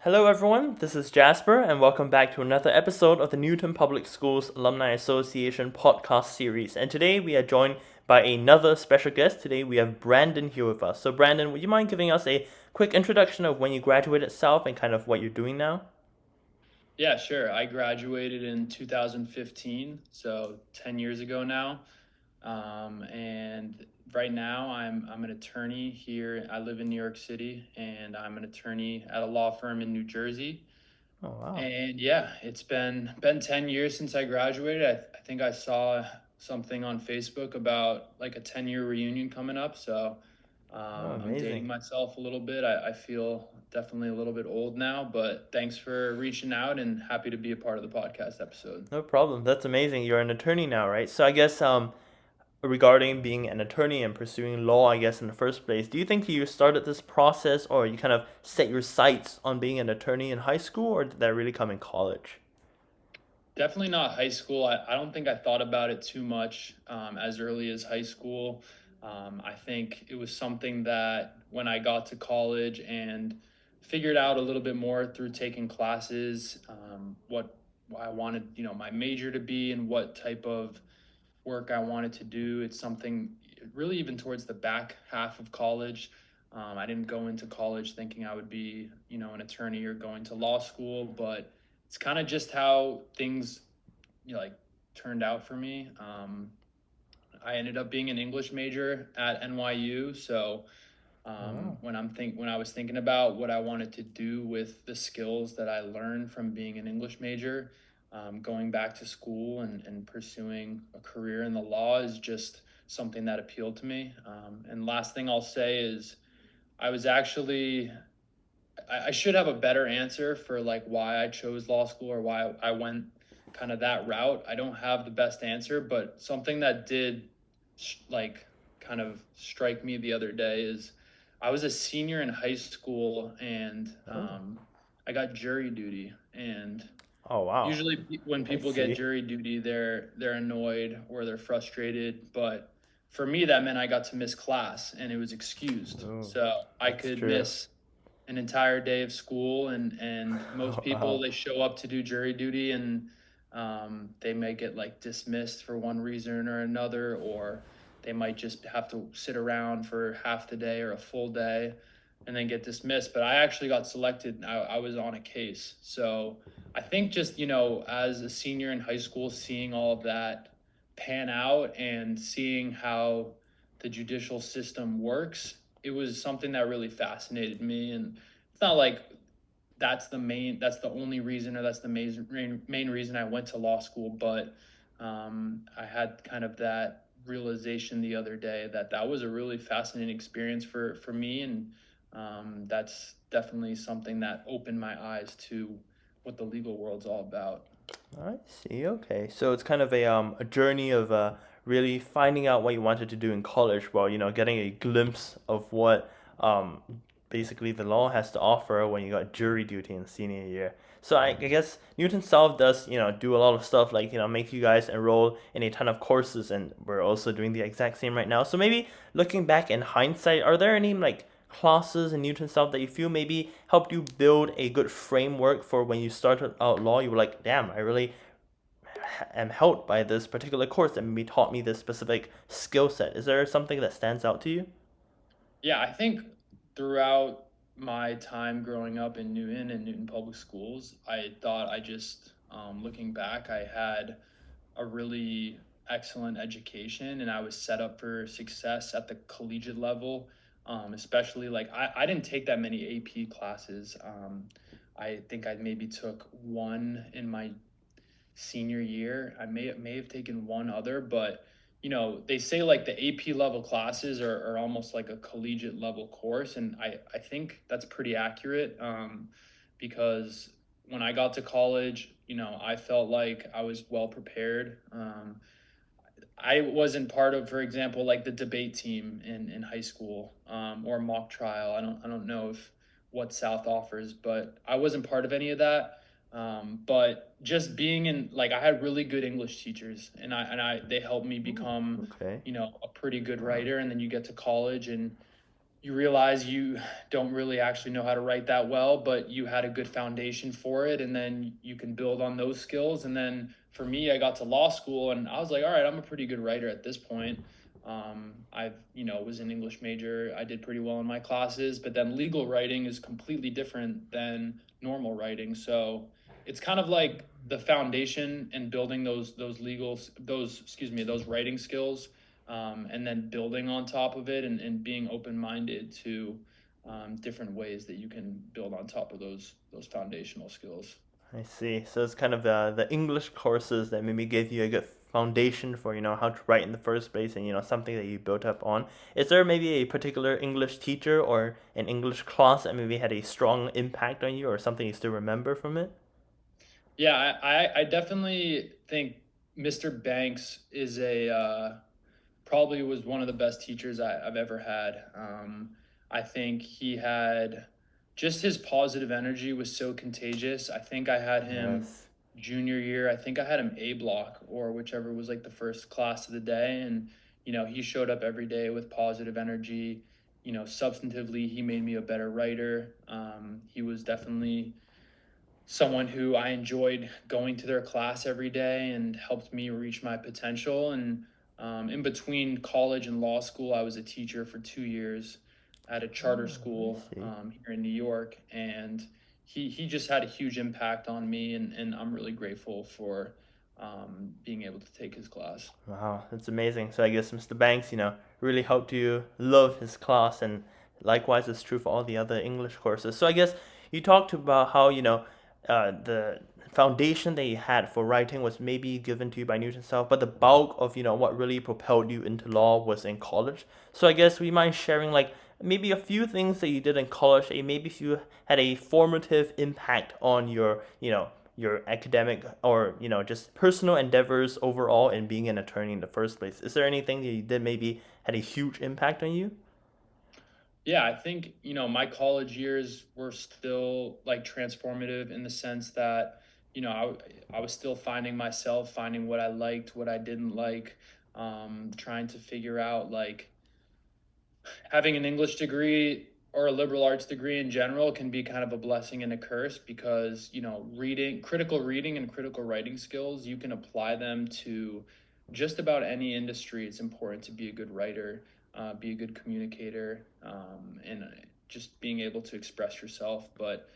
Hello, everyone. This is Jasper, and welcome back to another episode of the Newton Public Schools Alumni Association podcast series. And today we are joined by another special guest. Today we have Brandon here with us. So, Brandon, would you mind giving us a quick introduction of when you graduated South and kind of what you're doing now? Yeah, sure. I graduated in 2015, so 10 years ago now. And right now I'm an attorney here. I live in New York City and I'm an attorney at a law firm in New Jersey. Oh, wow. And yeah, it's been 10 years since I graduated. I think I saw something on Facebook about like a 10-year reunion coming up. So Oh, I'm dating amazing. myself a little bit. I feel definitely a little bit old now, but thanks for reaching out and happy to be a part of the podcast episode. No problem. That's amazing. You're an attorney now, right? So, I guess regarding being an attorney and pursuing law, I guess, in the first place, do you think you started this process or you kind of set your sights on being an attorney in high school, or did that really come in college? Definitely not high school. I don't think I thought about it too much as early as high school. I think it was something that when I got to college and figured out a little bit more through taking classes, what I wanted, my major to be and what type of work I wanted to do. It's something really even towards the back half of college. I didn't go into college thinking I would be, an attorney or going to law school, but it's kind of just how things like turned out for me. I ended up being an English major at NYU, so Wow. when I was thinking about what I wanted to do with the skills that I learned from being an English major, going back to school and pursuing a career in the law is just something that appealed to me. And last thing I'll say is I was actually I should have a better answer for like why I chose law school or why I went kind of that route. I don't have the best answer, but something that did like kind of strike me the other day is I was a senior in high school and Oh. I got jury duty. And Oh, wow. usually when I people get see. jury duty, they're annoyed or they're frustrated. But for me, that meant I got to miss class and it was excused, Oh, so I that's could true. miss an entire day of school. And most people Wow. they show up to do jury duty and they may get like dismissed for one reason or another, or they might just have to sit around for half the day or a full day and then get dismissed. But I actually got selected. I was on a case, so I think just as a senior in high school, seeing all of that pan out and seeing how the judicial system works, it was something that really fascinated me. And it's not like that's the only reason or that's the main reason I went to law school, but I had kind of that realization the other day that that was a really fascinating experience for me. And that's definitely something that opened my eyes to what the legal world's all about. I see. Okay. So it's kind of a journey of really finding out what you wanted to do in college while, getting a glimpse of what um basically the law has to offer when you got jury duty in senior year. So I guess Newton South does, do a lot of stuff like, make you guys enroll in a ton of courses, and we're also doing the exact same right now. So maybe looking back in hindsight, are there any like classes in Newton South that you feel maybe helped you build a good framework for when you started out law? You were like, damn, I really am helped by this particular course that maybe taught me this specific skill set. Is there something that stands out to you? Yeah, I think throughout my time growing up in Newton and Newton Public Schools, I thought looking back, I had a really excellent education and I was set up for success at the collegiate level. Especially like I didn't take that many AP classes. I think I maybe took one in my senior year. I may have taken one other, but they say like the AP level classes are almost like a collegiate level course, and I think that's pretty accurate. Because when I got to college, I felt like I was well prepared. I wasn't part of, for example, like the debate team in high school, or mock trial. I don't know if what South offers, but I wasn't part of any of that. But just being in like I had really good English teachers, and I they helped me Ooh, become, okay. a pretty good Wow. writer. And then you get to college, and you realize you don't really actually know how to write that well, but you had a good foundation for it, and then you can build on those skills. And then for me, I got to law school, and I was like, all right, I'm a pretty good writer at this point. I've was an English major. I did pretty well in my classes, but then legal writing is completely different than normal writing. So it's kind of like the foundation and building those legal those excuse me those writing skills, and then building on top of it, and being open minded to different ways that you can build on top of those foundational skills. I see. So it's kind of the English courses that maybe give you a good foundation for, how to write in the first place and, something that you built up on. Is there maybe a particular English teacher or an English class that maybe had a strong impact on you or something you still remember from it? Yeah, I definitely think Mr. Banks is a probably was one of the best teachers I've ever had. I think he had just his positive energy was so contagious. I think I had him Yes. junior year. I think I had him A block or whichever was like the first class of the day. And, he showed up every day with positive energy. Substantively, he made me a better writer. He was definitely someone who I enjoyed going to their class every day and helped me reach my potential. And in between college and law school, I was a teacher for 2 years at a charter Oh, I school see. here in New York. And he just had a huge impact on me. And I'm really grateful for being able to take his class. Wow, that's amazing. So I guess Mr. Banks, really helped you love his class, and likewise it's true for all the other English courses. So I guess you talked about how, the foundation that you had for writing was maybe given to you by Newton himself, but the bulk of, what really propelled you into law was in college. So I guess we mind sharing like maybe a few things that you did in college, maybe if you had a formative impact on your academic or just personal endeavors overall in being an attorney in the first place. Is there anything that you did maybe had a huge impact on you? Yeah, I think, my college years were still like transformative in the sense that, I was still finding myself, finding what I liked, what I didn't like, trying to figure out like having an English degree or a liberal arts degree in general can be kind of a blessing and a curse because, critical reading and critical writing skills, you can apply them to just about any industry. It's important to be a good writer, be a good communicator, and just being able to express yourself. But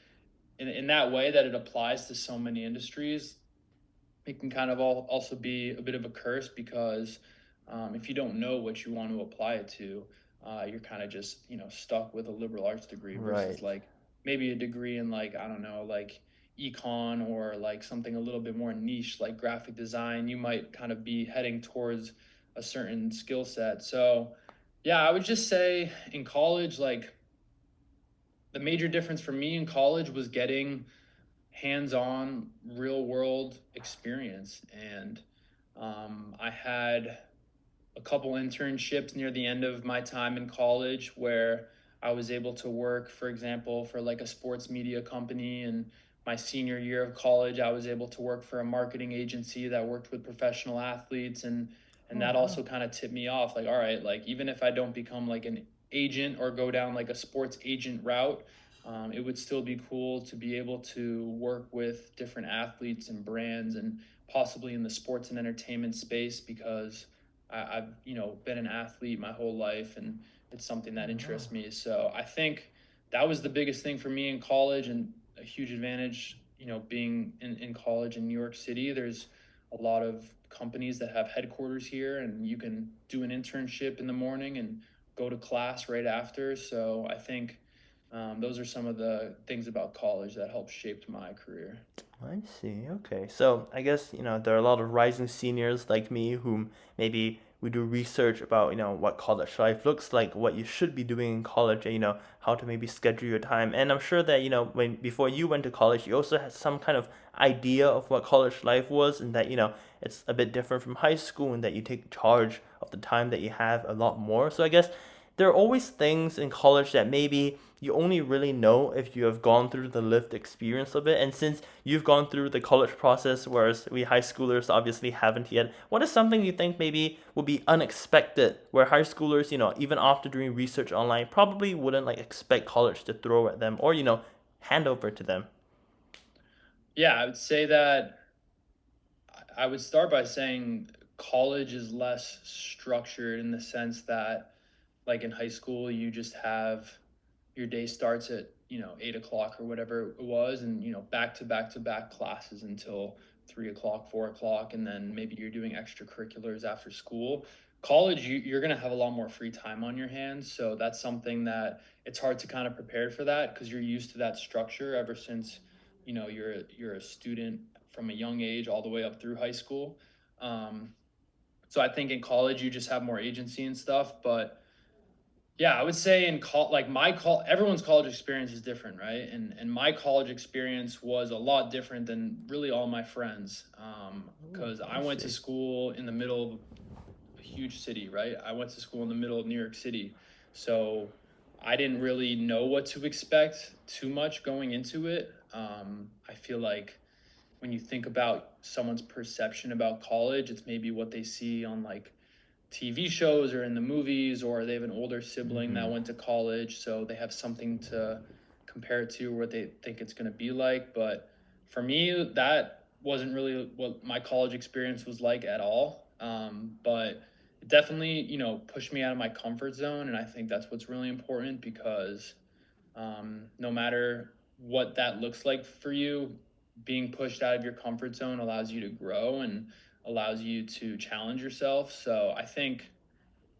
in that way that it applies to so many industries, it can kind of also be a bit of a curse because if you don't know what you want to apply it to, you're kind of just stuck with a liberal arts degree versus Right. like maybe a degree in like I don't know like econ or like something a little bit more niche like graphic design. You might kind of be heading towards a certain skill set. So yeah, I would just say in college, like the major difference for me in college was getting hands-on real world experience. And I had a couple internships near the end of my time in college where I was able to work, for example, for like a sports media company. And my senior year of college, I was able to work for a marketing agency that worked with professional athletes. And Oh that wow. also kind of tipped me off like, all right, like even if I don't become like an agent or go down like a sports agent route, it would still be cool to be able to work with different athletes and brands and possibly in the sports and entertainment space because I've been an athlete my whole life, and it's something that Oh wow. interests me. So I think that was the biggest thing for me in college, and a huge advantage. Being in college in New York City, there's a lot of companies that have headquarters here, and you can do an internship in the morning and go to class right after. So I think those are some of the things about college that helped shape my career. I see. Okay. So I guess, there are a lot of rising seniors like me whom maybe we do research about, what college life looks like, what you should be doing in college, and, how to maybe schedule your time. And I'm sure that, when before you went to college, you also had some kind of idea of what college life was and that, it's a bit different from high school and that you take charge of the time that you have a lot more. So I guess there are always things in college that maybe you only really know if you have gone through the lived experience of it. And since you've gone through the college process, whereas we high schoolers obviously haven't yet, what is something you think maybe would be unexpected where high schoolers, even after doing research online, probably wouldn't like expect college to throw at them or, hand over to them? Yeah, I would say that I would start by saying college is less structured in the sense that, like in high school, you just have your day starts at 8 o'clock or whatever it was, and back to back to back classes until 3 o'clock, 4 o'clock, and then maybe you're doing extracurriculars after school. College, you're going to have a lot more free time on your hands, so that's something that it's hard to kind of prepare for that because you're used to that structure ever since you're a student from a young age all the way up through high school. um, so I think in college you just have more agency and stuff, but yeah, I would say in like everyone's college experience is different, right? And my college experience was a lot different than really all my friends, Ooh, because I I went to see. school in the middle of a huge city, right? I went to school in the middle of New York City, so I didn't really know what to expect too much going into it. I feel like when you think about someone's perception about college, it's maybe what they see on like TV shows or in the movies, or they have an older sibling that Mm-hmm. went to college, so they have something to compare it to, what they think it's going to be like. But for me, that wasn't really what my college experience was like at all. But it definitely, pushed me out of my comfort zone, and I think that's what's really important because no matter what that looks like for you, being pushed out of your comfort zone allows you to grow and allows you to challenge yourself. So I think,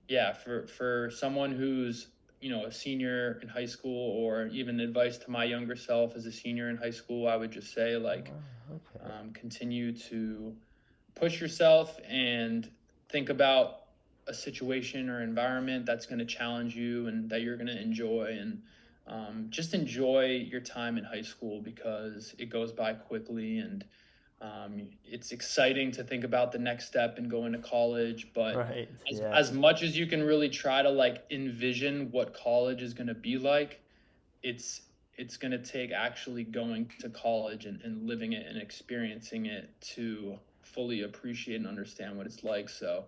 yeah, for someone who's a senior in high school, or even advice to my younger self as a senior in high school, I would just say like, Oh, okay. continue to push yourself and think about a situation or environment that's going to challenge you and that you're going to enjoy, and just enjoy your time in high school because it goes by quickly, and it's exciting to think about the next step and going to college, but Right. as, Yeah. as much as you can really try to like envision what college is going to be like, it's it's going to take actually going to college and living it and experiencing it to fully appreciate and understand what it's like. So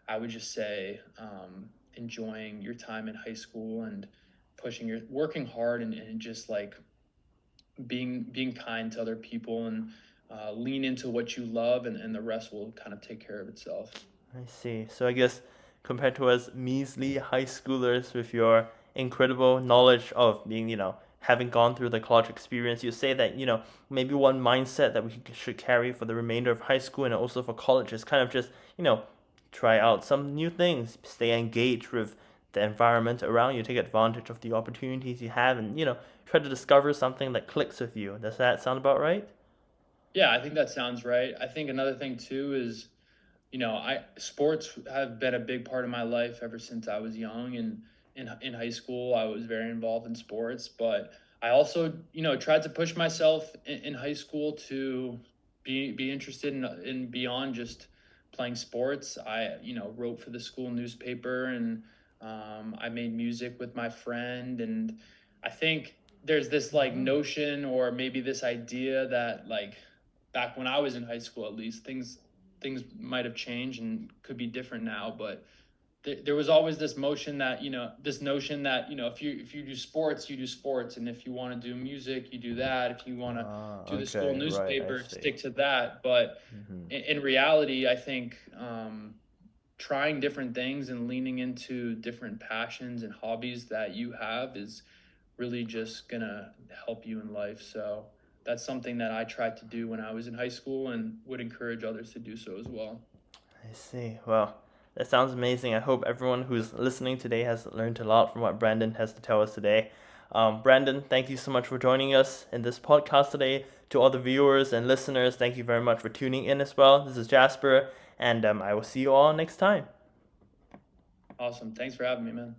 I would just say, enjoying your time in high school and working hard, and just like being kind to other people, and lean into what you love, and the rest will kind of take care of itself. I see. So I guess compared to us measly high schoolers with your incredible knowledge of being, having gone through the college experience, you say that, maybe one mindset that we should carry for the remainder of high school and also for college is kind of just, try out some new things, stay engaged with the environment around you, take advantage of the opportunities you have, and, try to discover something that clicks with you. Does that sound about right? Yeah, I think that sounds right. I think another thing too is, I sports have been a big part of my life ever since I was young, and in high school I was very involved in sports, but I also, tried to push myself in high school to be interested in beyond just playing sports. I, wrote for the school newspaper, and I made music with my friend, and I think there's this like Oh. notion, or maybe this idea that like back when I was in high school, at least things might have changed and could be different now, but there was always this notion that, if you do sports, you do sports, and if you want to do music, you do that. If you want to Ah, do the school okay, right, I newspaper, see. stick to that. But Mm-hmm. in reality, I think, trying different things and leaning into different passions and hobbies that you have is really just gonna help you in life. So that's something that I tried to do when I was in high school, and would encourage others to do so as well. I see. Well, that sounds amazing. I hope everyone who's listening today has learned a lot from what Brandon has to tell us today. Brandon, thank you so much for joining us in this podcast today. To all the viewers and listeners, thank you very much for tuning in as well. This is Jasper, and I will see you all next time. Awesome. Thanks for having me, man.